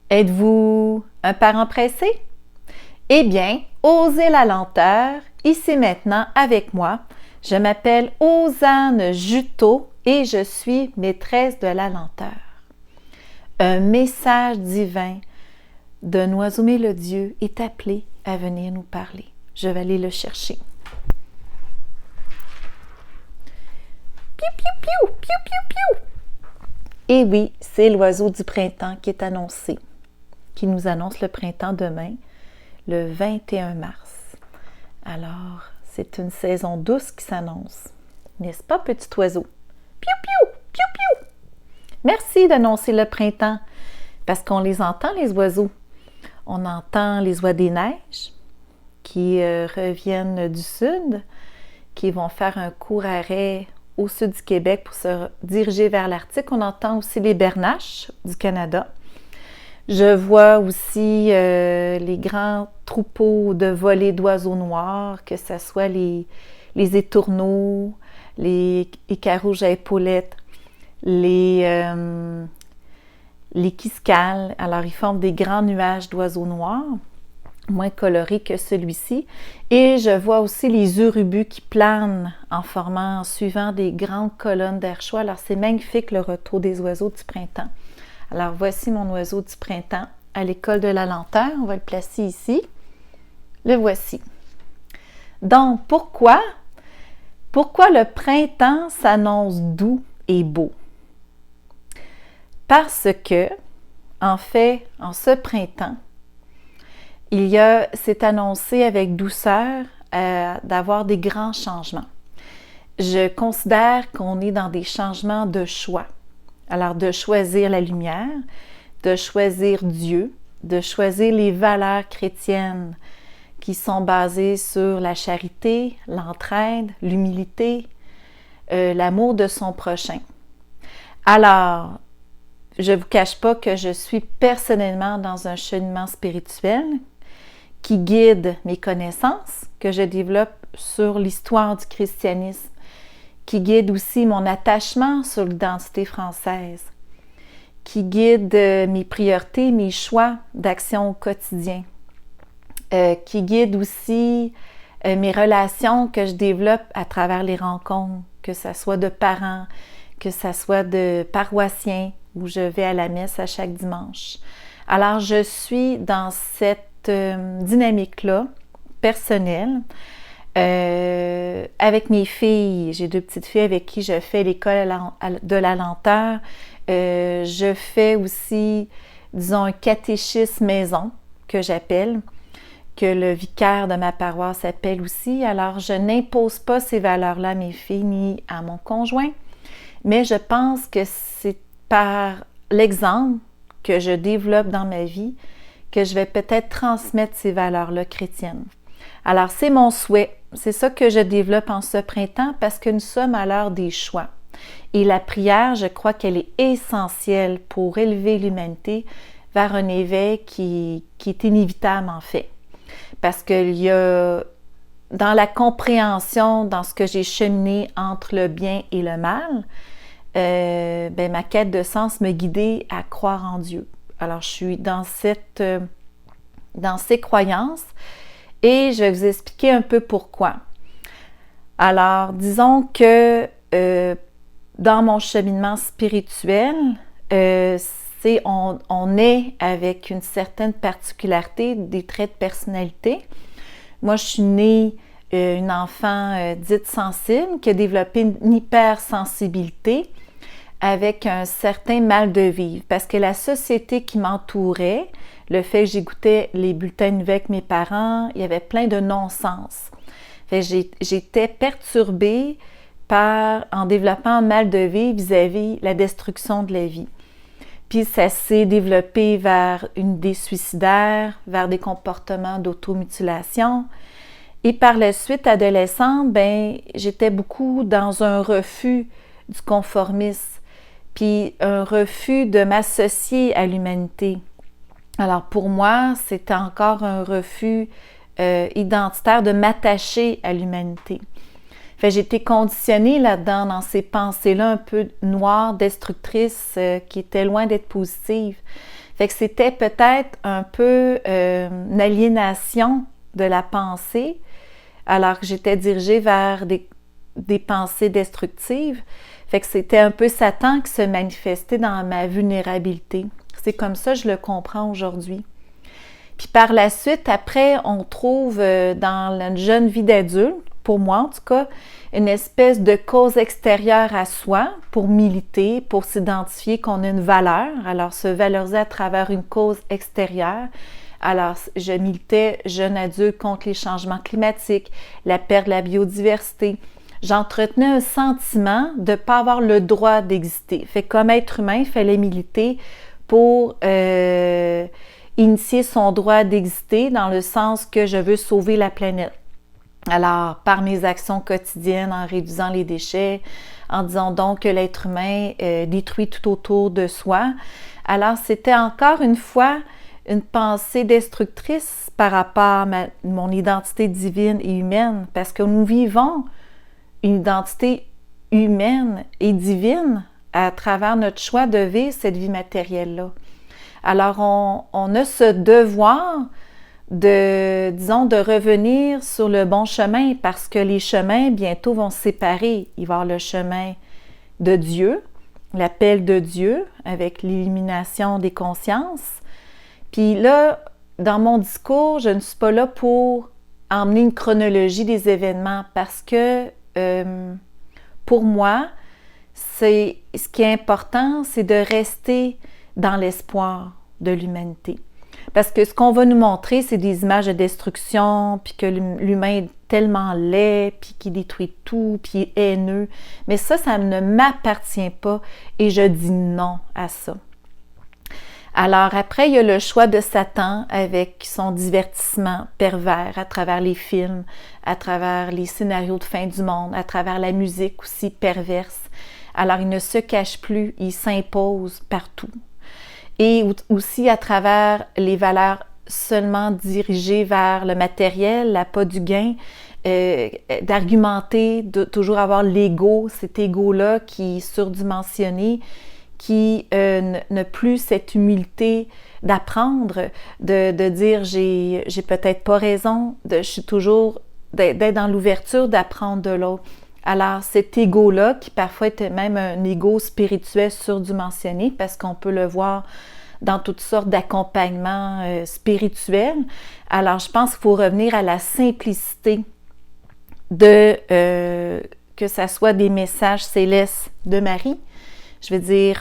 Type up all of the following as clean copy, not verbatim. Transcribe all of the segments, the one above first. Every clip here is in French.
Êtes-vous un parent pressé? Eh bien, osez la lenteur, ici maintenant avec moi. Je m'appelle Osanne Juteau et je suis maîtresse de la lenteur. Un message divin d'un oiseau mélodieux est appelé à venir nous parler. Je vais aller le chercher. Piou, piou, piou, piou, piou, piou. Et oui, c'est l'oiseau du printemps qui est annoncé, qui nous annonce le printemps demain, le 21 mars. Alors, c'est une saison douce qui s'annonce. N'est-ce pas, petit oiseau? Piou, piou, piou, piou. Merci d'annoncer le printemps, parce qu'on les entend, les oiseaux. On entend les oies des neiges qui reviennent du sud, qui vont faire un court arrêt au sud du Québec pour se diriger vers l'Arctique. On entend aussi les bernaches du Canada. Je vois aussi les grands troupeaux de volées d'oiseaux noirs, que ce soit les étourneaux, les écarouges à épaulettes, les quiscales. Alors, ils forment des grands nuages d'oiseaux noirs, moins colorés que celui-ci. Et je vois aussi les urubus qui planent en suivant des grandes colonnes d'air chaud. Alors, c'est magnifique le retour des oiseaux du printemps. Alors, voici mon oiseau du printemps à l'école de la lenteur. On va le placer ici. Le voici. Donc, pourquoi le printemps s'annonce doux et beau? Parce que, en fait, en ce printemps, c'est annoncé avec douceur d'avoir des grands changements. Je considère qu'on est dans des changements de choix. Alors, de choisir la lumière, de choisir Dieu, de choisir les valeurs chrétiennes qui sont basées sur la charité, l'entraide, l'humilité, l'amour de son prochain. Alors, je ne vous cache pas que je suis personnellement dans un cheminement spirituel qui guide mes connaissances que je développe sur l'histoire du christianisme, qui guide aussi mon attachement sur l'identité française, qui guide mes priorités, mes choix d'action au quotidien, qui guide aussi mes relations que je développe à travers les rencontres, que ce soit de parents, que ce soit de paroissiens, où je vais à la messe à chaque dimanche. Alors, je suis dans cette dynamique-là, personnelle, avec mes filles. J'ai 2 petites filles avec qui je fais l'école de la lenteur. Je fais aussi, disons, un catéchisme maison, que j'appelle, que le vicaire de ma paroisse appelle aussi. Alors, je n'impose pas ces valeurs-là à mes filles ni à mon conjoint, mais je pense que c'est par l'exemple que je développe dans ma vie que je vais peut-être transmettre ces valeurs-là chrétiennes. Alors, c'est mon souhait. C'est ça que je développe en ce printemps parce que nous sommes à l'heure des choix. Et la prière, je crois qu'elle est essentielle pour élever l'humanité vers un éveil qui est inévitable en fait. Parce qu'il y a, dans la compréhension, dans ce que j'ai cheminé entre le bien et le mal, ma quête de sens me guidait à croire en Dieu. Alors, je suis dans ces croyances et je vais vous expliquer un peu pourquoi. Alors, disons que dans mon cheminement spirituel, on est avec une certaine particularité, des traits de personnalité. Moi, je suis née une enfant dite sensible qui a développé une hypersensibilité avec un certain mal de vivre parce que la société qui m'entourait, le fait que j'écoutais les bulletins de nouvelles avec mes parents, il y avait plein de non-sens. J'étais perturbée en développant un mal de vivre vis-à-vis la destruction de la vie. Puis ça s'est développé vers une idée suicidaire, vers des comportements d'automutilation. Et par la suite, adolescente, j'étais beaucoup dans un refus du conformisme, puis un refus de m'associer à l'humanité. Alors pour moi, c'était encore un refus identitaire de m'attacher à l'humanité. J'ai été conditionnée là-dedans, dans ces pensées-là un peu noires, destructrices, qui étaient loin d'être positives. Fait que c'était peut-être un peu une aliénation de la pensée, alors que j'étais dirigée vers des pensées destructives. Fait que c'était un peu Satan qui se manifestait dans ma vulnérabilité. C'est comme ça que je le comprends aujourd'hui. Puis par la suite, après, on trouve dans la jeune vie d'adulte, pour moi en tout cas, une espèce de cause extérieure à soi pour militer, pour s'identifier qu'on a une valeur. Alors, se valoriser à travers une cause extérieure. Alors, je militais, jeune adulte, contre les changements climatiques, la perte de la biodiversité. J'entretenais un sentiment de ne pas avoir le droit d'exister. Fait que comme être humain, il fallait militer pour initier son droit d'exister dans le sens que je veux sauver la planète. Alors, par mes actions quotidiennes, en réduisant les déchets, en disant donc que l'être humain détruit tout autour de soi. Alors, c'était encore une fois une pensée destructrice par rapport à mon identité divine et humaine, parce que nous vivons une identité humaine et divine à travers notre choix de vivre cette vie matérielle-là. Alors, on a ce devoir de revenir sur le bon chemin parce que les chemins bientôt vont se séparer. Il va y avoir le chemin de Dieu, l'appel de Dieu avec l'illumination des consciences. Puis là, dans mon discours, je ne suis pas là pour emmener une chronologie des événements parce que pour moi, ce qui est important, c'est de rester dans l'espoir de l'humanité. Parce que ce qu'on va nous montrer, c'est des images de destruction, puis que l'humain est tellement laid, puis qu'il détruit tout, puis il est haineux. Mais ça ne m'appartient pas et je dis non à ça. Alors après, il y a le choix de Satan avec son divertissement pervers à travers les films, à travers les scénarios de fin du monde, à travers la musique aussi perverse. Alors il ne se cache plus, il s'impose partout. Et aussi à travers les valeurs seulement dirigées vers le matériel, l'appât du gain, d'argumenter, de toujours avoir l'ego, cet ego-là qui est surdimensionné, qui n'a plus cette humilité d'apprendre, de dire j'ai peut-être pas raison, je suis toujours d'être dans l'ouverture d'apprendre de l'autre. Alors, cet ego-là, qui parfois est même un ego spirituel surdimensionné, parce qu'on peut le voir dans toutes sortes d'accompagnements spirituels. Alors, je pense qu'il faut revenir à la simplicité de que ça soit des messages célestes de Marie. Je veux dire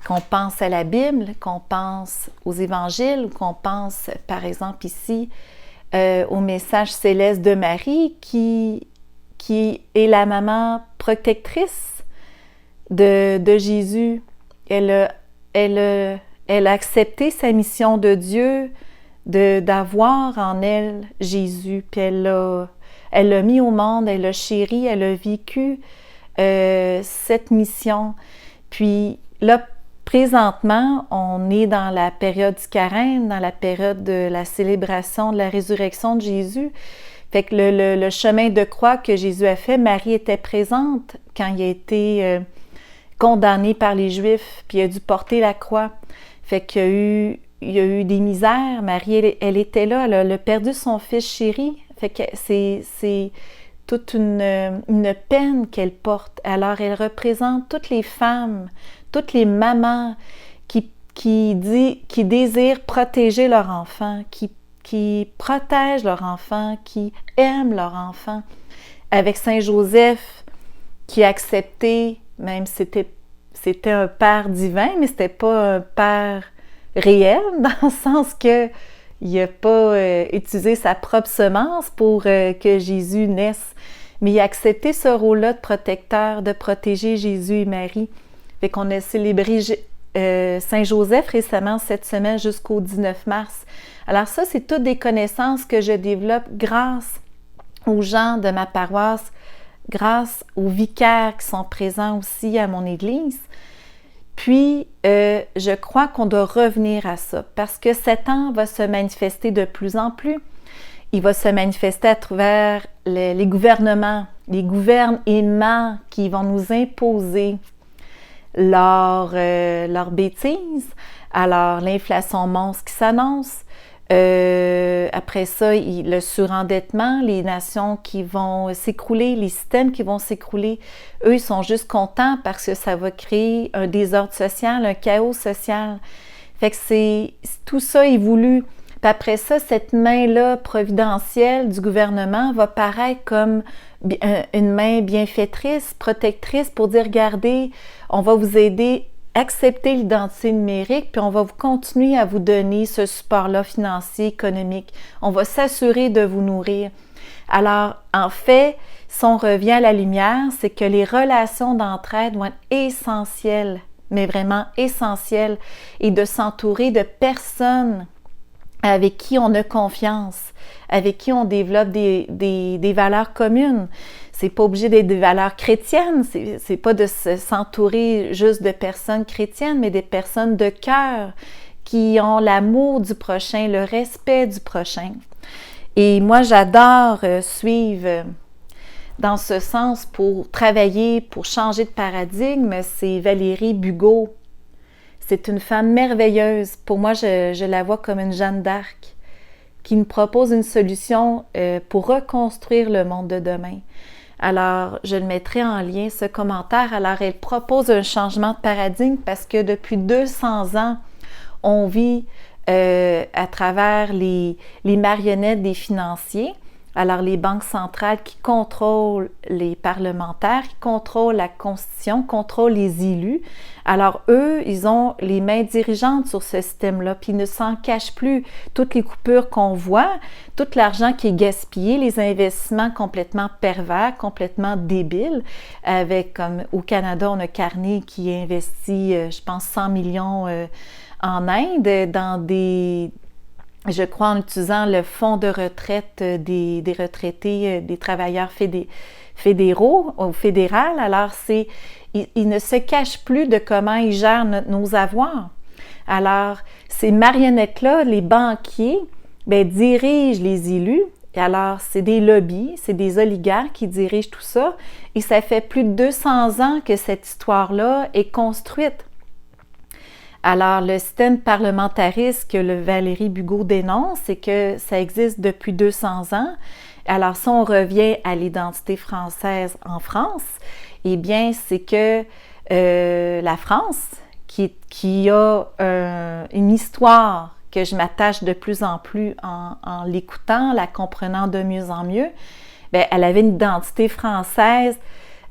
qu'on pense à la Bible, qu'on pense aux évangiles, ou qu'on pense, par exemple, ici, au message céleste de Marie qui est la maman protectrice de Jésus. Elle a accepté sa mission de Dieu, d'avoir en elle Jésus, puis elle l'a mis au monde, elle l'a chéri, elle a vécu cette mission. Puis là, présentement, on est dans la période du carême, dans la période de la célébration de la résurrection de Jésus. Fait que le chemin de croix que Jésus a fait, Marie était présente quand il a été condamné par les Juifs, puis il a dû porter la croix. Fait qu'il y a eu des misères. Marie, elle était là, elle a perdu son fils chéri. Fait que c'est toute une peine qu'elle porte. Alors, elle représente toutes les femmes, toutes les mamans qui désirent protéger leur enfant, qui protègent leur enfant, qui aiment leur enfant. Avec Saint Joseph, qui a accepté, même si c'était un père divin, mais c'était pas un père réel, dans le sens que il n'a pas utilisé sa propre semence pour que Jésus naisse, mais il a accepté ce rôle-là de protecteur, de protéger Jésus et Marie. Fait qu'on a célébré Saint Joseph récemment cette semaine jusqu'au 19 mars. Alors ça, c'est toutes des connaissances que je développe grâce aux gens de ma paroisse, grâce aux vicaires qui sont présents aussi à mon église. Puis, je crois qu'on doit revenir à ça parce que Satan va se manifester de plus en plus. Il va se manifester à travers les gouvernements, les gouvernements qui vont nous imposer leurs bêtises. Alors, l'inflation monstre qui s'annonce. Après ça, le surendettement, les nations qui vont s'écrouler, les systèmes qui vont s'écrouler, eux, ils sont juste contents parce que ça va créer un désordre social, un chaos social. Fait que tout ça est voulu. Puis après ça, cette main-là providentielle du gouvernement va paraître comme une main bienfaitrice, protectrice pour dire, regardez, on va vous aider, accepter l'identité numérique, puis on va vous continuer à vous donner ce support-là financier, économique. On va s'assurer de vous nourrir. Alors, en fait, si on revient à la lumière, c'est que les relations d'entraide vont être essentielles, mais vraiment essentielles, et de s'entourer de personnes avec qui on a confiance, avec qui on développe des valeurs communes. C'est pas obligé d'être des valeurs chrétiennes, c'est pas de s'entourer juste de personnes chrétiennes, mais des personnes de cœur qui ont l'amour du prochain, le respect du prochain. Et moi, j'adore suivre dans ce sens pour travailler, pour changer de paradigme, c'est Valérie Bugeaud. C'est une femme merveilleuse. Pour moi, je la vois comme une Jeanne d'Arc qui nous propose une solution pour reconstruire le monde de demain. Alors, je le mettrai en lien, ce commentaire. Alors, elle propose un changement de paradigme parce que depuis 200 ans, on vit à travers les marionnettes des financiers. Alors, les banques centrales qui contrôlent les parlementaires, qui contrôlent la Constitution, contrôlent les élus. Alors, eux, ils ont les mains dirigeantes sur ce système-là, puis ils ne s'en cachent plus. Toutes les coupures qu'on voit, tout l'argent qui est gaspillé, les investissements complètement pervers, complètement débiles. Avec, comme au Canada, on a Carney qui investit, je pense, 100 millions en Inde dans je crois en utilisant le fonds de retraite des retraités, des travailleurs fédéraux ou fédéral. Alors, ils ne se cachent plus de comment ils gèrent nos avoirs. Alors, ces marionnettes-là, les banquiers, dirigent les élus. Et alors, c'est des lobbies, c'est des oligarques qui dirigent tout ça. Et ça fait plus de 200 ans que cette histoire-là est construite. Alors, le système parlementariste que Valérie Bugeaud dénonce, c'est que ça existe depuis 200 ans. Alors, si on revient à l'identité française en France, eh bien, c'est que la France, qui a une histoire que je m'attache de plus en plus en l'écoutant, la comprenant de mieux en mieux, elle avait une identité française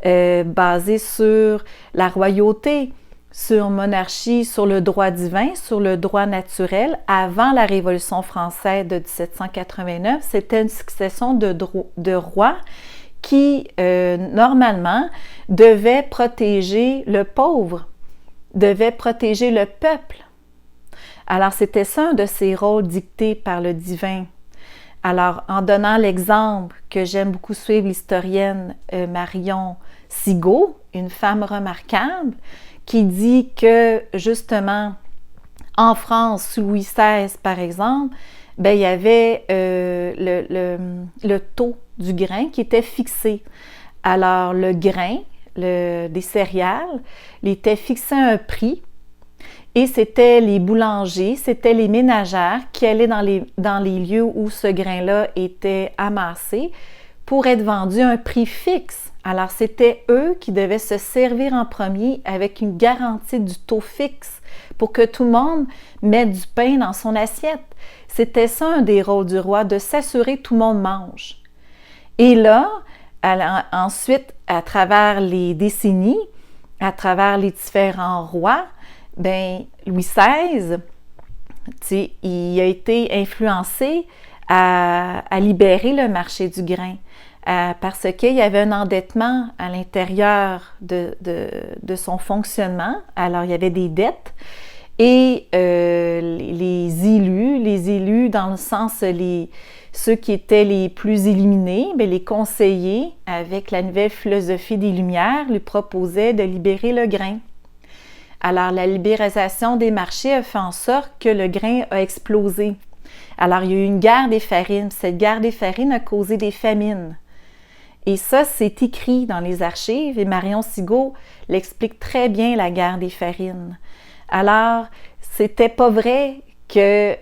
basée sur la royauté, sur monarchie, sur le droit divin, sur le droit naturel. Avant la Révolution française de 1789, c'était une succession de rois qui, normalement, devaient protéger le pauvre, devaient protéger le peuple. Alors, c'était ça un de ces rôles dictés par le divin. Alors, en donnant l'exemple que j'aime beaucoup suivre l'historienne Marion Sigaud, une femme remarquable, qui dit que, justement, en France, sous Louis XVI, par exemple, il y avait le taux du grain qui était fixé. Alors, le grain, des céréales, il était fixé à un prix et c'était les boulangers, c'était les ménagères qui allaient dans les lieux où ce grain-là était amassé pour être vendu à un prix fixe. Alors, c'était eux qui devaient se servir en premier avec une garantie du taux fixe pour que tout le monde mette du pain dans son assiette. C'était ça un des rôles du roi, de s'assurer que tout le monde mange. Et là, ensuite, à travers les décennies, à travers les différents rois, Louis XVI, il a été influencé à libérer le marché du grain. Parce qu'il y avait un endettement à l'intérieur de son fonctionnement. Alors, il y avait des dettes. Et les élus dans le sens, ceux qui étaient les plus illuminés, les conseillers, avec la nouvelle philosophie des Lumières, lui proposaient de libérer le grain. Alors, la libéralisation des marchés a fait en sorte que le grain a explosé. Alors, il y a eu une guerre des farines. Cette guerre des farines a causé des famines. Et ça, c'est écrit dans les archives et Marion Sigaud l'explique très bien, la guerre des farines. Alors, c'était pas vrai que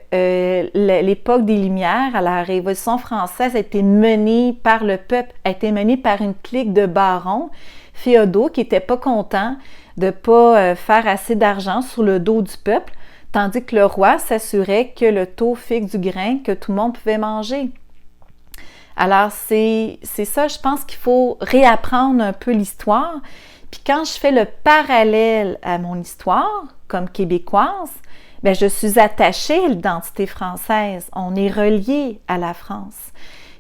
l'époque des Lumières, à la Révolution française, a été menée par le peuple, a été menée par une clique de barons féodaux qui n'étaient pas contents de ne pas faire assez d'argent sur le dos du peuple, tandis que le roi s'assurait que le taux fixe du grain, que tout le monde pouvait manger. Alors, c'est ça, je pense qu'il faut réapprendre un peu l'histoire. Puis quand je fais le parallèle à mon histoire, comme québécoise, bien, je suis attachée à l'identité française. On est relié à la France.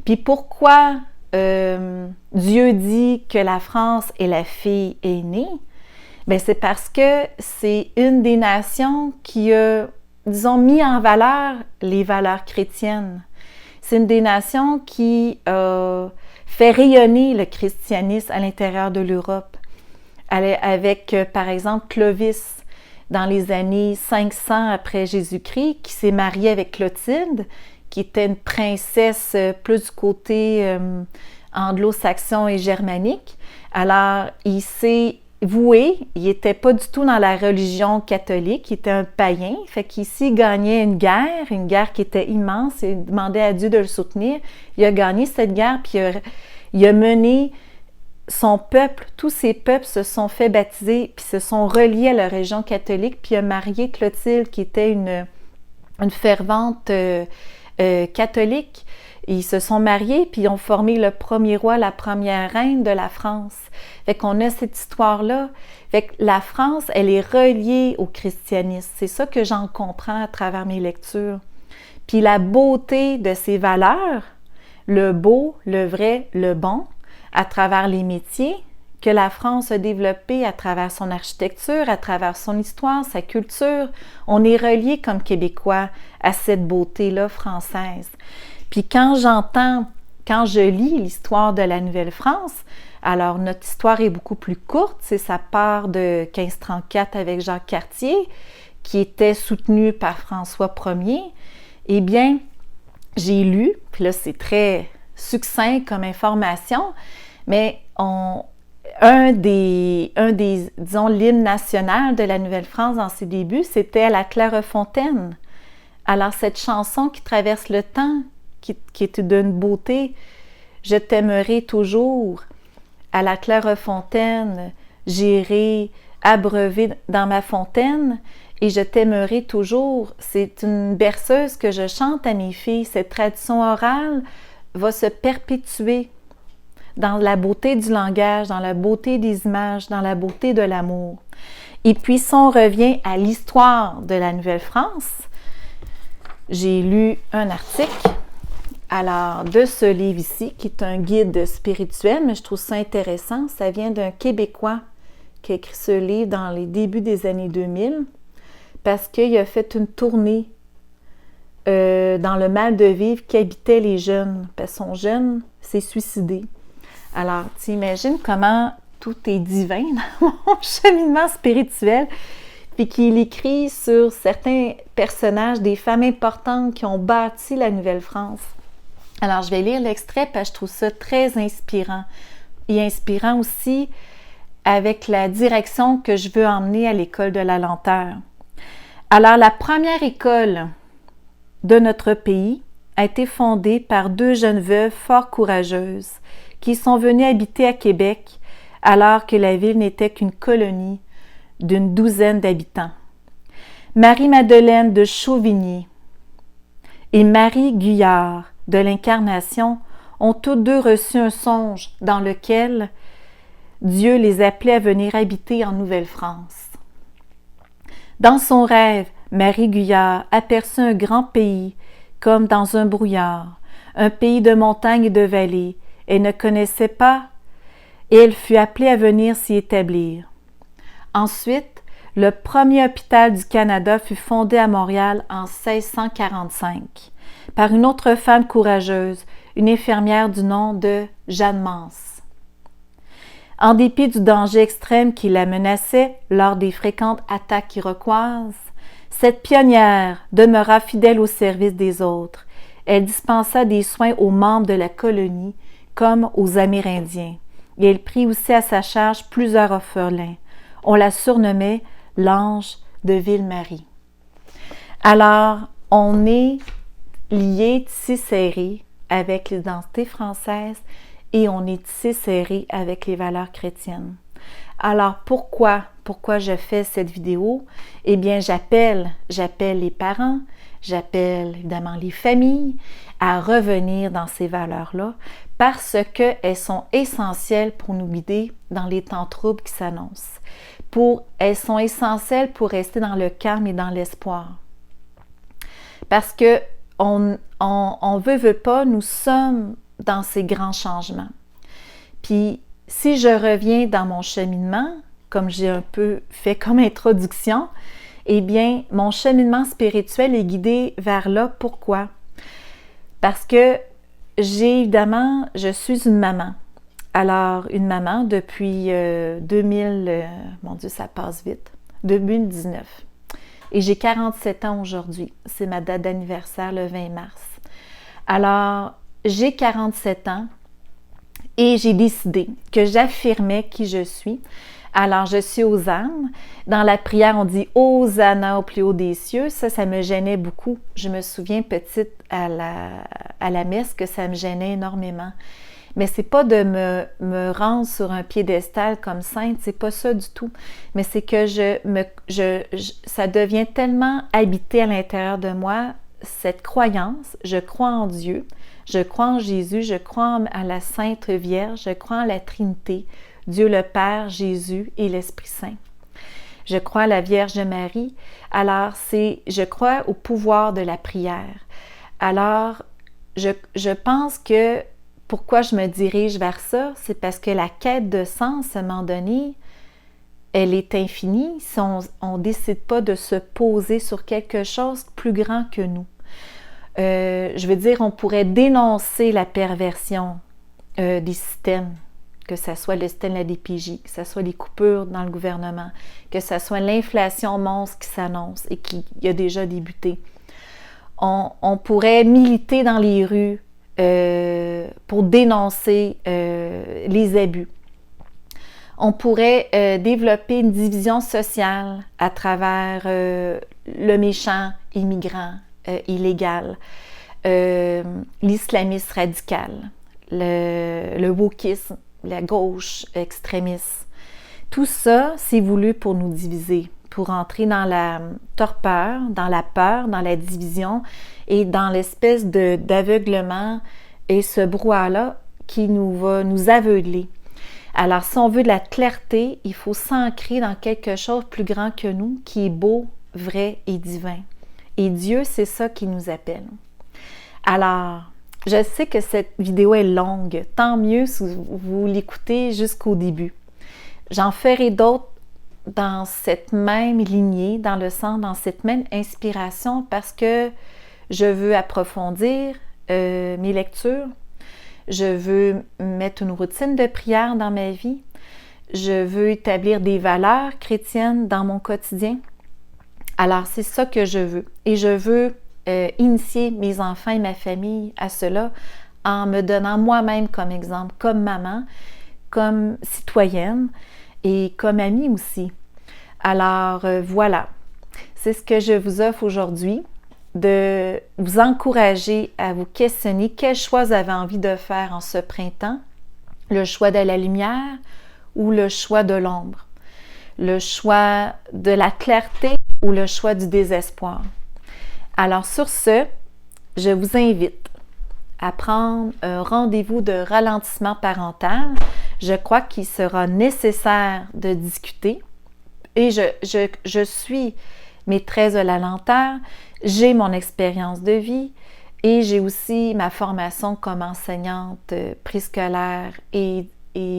Puis pourquoi Dieu dit que la France est la fille aînée? Bien, c'est parce que c'est une des nations qui a, disons, mis en valeur les valeurs chrétiennes. C'est une des nations qui a fait rayonner le christianisme à l'intérieur de l'Europe. Avec, par exemple, Clovis, dans les années 500 après Jésus-Christ, qui s'est marié avec Clotilde, qui était une princesse plus du côté anglo-saxon et germanique. Alors, il s'est voué, il n'était pas du tout dans la religion catholique, il était un païen, fait qu'ici, il gagnait une guerre qui était immense, il demandait à Dieu de le soutenir. Il a gagné cette guerre, puis il a mené son peuple, tous ses peuples se sont fait baptiser, puis se sont reliés à la religion catholique, puis il a marié Clotilde, qui était une fervente catholique. Ils se sont mariés, puis ils ont formé le premier roi, la première reine de la France. Fait qu'on a cette histoire-là. Fait que la France, elle est reliée au christianisme. C'est ça que j'en comprends à travers mes lectures. Puis la beauté de ces valeurs, le beau, le vrai, le bon, à travers les métiers que la France a développés, à travers son architecture, à travers son histoire, sa culture. On est reliés comme Québécois à cette beauté-là française. Puis quand je lis l'histoire de la Nouvelle-France, alors notre histoire est beaucoup plus courte, ça part de 1534 avec Jacques Cartier, qui était soutenu par François Ier. Eh bien, j'ai lu, puis là c'est très succinct comme information, mais disons, l'hymne national de la Nouvelle-France dans ses débuts, c'était à la Clairefontaine. Alors cette chanson qui traverse le temps, qui est d'une beauté, « Je t'aimerai toujours ». À la Clairefontaine, j'irai abreuver dans ma fontaine et je t'aimerai toujours. C'est une berceuse que je chante à mes filles. Cette tradition orale va se perpétuer dans la beauté du langage, dans la beauté des images, dans la beauté de l'amour. Et puis, si on revient à l'histoire de la Nouvelle-France, j'ai lu un article alors de ce livre ici, qui est un guide spirituel, mais je trouve ça intéressant. Ça vient d'un Québécois qui a écrit ce livre dans les débuts des années 2000 parce qu'il a fait une tournée dans le mal de vivre qu'habitaient les jeunes. Parce que son jeune s'est suicidé. Alors, tu imagines comment tout est divin dans mon cheminement spirituel. Puis qu'il écrit sur certains personnages, des femmes importantes qui ont bâti la Nouvelle-France. Alors, je vais lire l'extrait parce que je trouve ça très inspirant. Et inspirant aussi avec la direction que je veux emmener à l'école de la lenteur. Alors, la première école de notre pays a été fondée par deux jeunes veuves fort courageuses qui sont venues habiter à Québec alors que la ville n'était qu'une colonie d'une 12aine d'habitants. Marie-Madeleine de Chauvigny et Marie Guyard de l'Incarnation ont toutes deux reçu un songe dans lequel Dieu les appelait à venir habiter en Nouvelle-France. Dans son rêve, Marie Guyard aperçut un grand pays comme dans un brouillard, un pays de montagnes et de vallées. Elle ne connaissait pas et elle fut appelée à venir s'y établir. Ensuite, le premier hôpital du Canada fut fondé à Montréal en 1645 par une autre femme courageuse, une infirmière du nom de Jeanne Mance. En dépit du danger extrême qui la menaçait lors des fréquentes attaques iroquoises, cette pionnière demeura fidèle au service des autres. Elle dispensa des soins aux membres de la colonie, comme aux Amérindiens. Et elle prit aussi à sa charge plusieurs orphelins. On la surnommait l'ange de Ville-Marie. Alors, on est lié, tissé serré avec l'identité française et on est tissé serré avec les valeurs chrétiennes. Alors, pourquoi je fais cette vidéo? Eh bien, j'appelle les parents, j'appelle évidemment les familles à revenir dans ces valeurs-là parce qu'elles sont essentielles pour nous guider dans les temps troubles qui s'annoncent. Elles sont essentielles pour rester dans le calme et dans l'espoir. Parce que on veut pas, nous sommes dans ces grands changements. Puis, si je reviens dans mon cheminement, comme j'ai un peu fait comme introduction, eh bien, mon cheminement spirituel est guidé vers là. Pourquoi? Parce que je suis une maman. Alors, une maman depuis mon Dieu, ça passe vite, 2019. Et j'ai 47 ans aujourd'hui. C'est ma date d'anniversaire, le 20 mars. Alors, j'ai 47 ans et j'ai décidé que j'affirmais qui je suis. Alors, je suis Hosanne. Dans la prière, on dit « Hosanna au plus haut des cieux ». Ça me gênait beaucoup. Je me souviens, petite, à la messe, que ça me gênait énormément. Mais c'est pas de me rendre sur un piédestal comme sainte, c'est pas ça du tout. Mais c'est que ça devient tellement habité à l'intérieur de moi, cette croyance. Je crois en Dieu, je crois en Jésus, je crois à la Sainte Vierge, je crois en la Trinité, Dieu le Père, Jésus et l'Esprit Saint. Je crois à la Vierge Marie. Alors, je crois au pouvoir de la prière. Alors, je pense que pourquoi je me dirige vers ça, c'est parce que la quête de sens, à un moment donné, elle est infinie si on ne décide pas de se poser sur quelque chose de plus grand que nous. Je veux dire, on pourrait dénoncer la perversion des systèmes, que ce soit le système de la DPJ, que ce soit les coupures dans le gouvernement, que ce soit l'inflation monstre qui s'annonce et qui a déjà débuté. On pourrait militer dans les rues pour dénoncer les abus. On pourrait développer une division sociale à travers le méchant immigrant illégal, l'islamisme radical, le wokisme, la gauche extrémiste. Tout ça, c'est voulu pour nous diviser, pour entrer dans la torpeur, dans la peur, dans la division et dans l'espèce d'aveuglement et ce brouhaha qui va nous aveugler. Alors, si on veut de la clarté, il faut s'ancrer dans quelque chose de plus grand que nous, qui est beau, vrai et divin. Et Dieu, c'est ça qui nous appelle. Alors, je sais que cette vidéo est longue. Tant mieux si vous l'écoutez jusqu'au début. J'en ferai d'autres dans cette même lignée, dans cette même inspiration, parce que je veux approfondir mes lectures. Je veux mettre une routine de prière dans ma vie. Je veux établir des valeurs chrétiennes dans mon quotidien. Alors, c'est ça que je veux. Et je veux initier mes enfants et ma famille à cela en me donnant moi-même comme exemple, comme maman, comme citoyenne et comme amie aussi. Alors, voilà. C'est ce que je vous offre aujourd'hui, de vous encourager à vous questionner quel choix vous avez envie de faire en ce printemps, le choix de la lumière ou le choix de l'ombre, le choix de la clarté ou le choix du désespoir. Alors sur ce, je vous invite à prendre un rendez-vous de ralentissement parental. Je crois qu'il sera nécessaire de discuter et je suis maîtresse de la lenteur, j'ai mon expérience de vie et j'ai aussi ma formation comme enseignante préscolaire et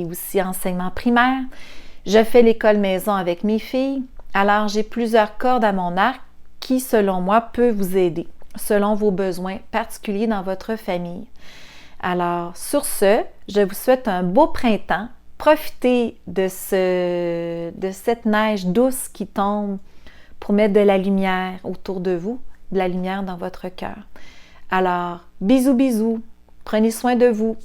aussi enseignement primaire. Je fais l'école maison avec mes filles, alors j'ai plusieurs cordes à mon arc qui, selon moi, peut vous aider selon vos besoins particuliers dans votre famille. Alors, sur ce, je vous souhaite un beau printemps. Profitez de cette neige douce qui tombe pour mettre de la lumière autour de vous, de la lumière dans votre cœur. Alors, bisous, bisous. Prenez soin de vous.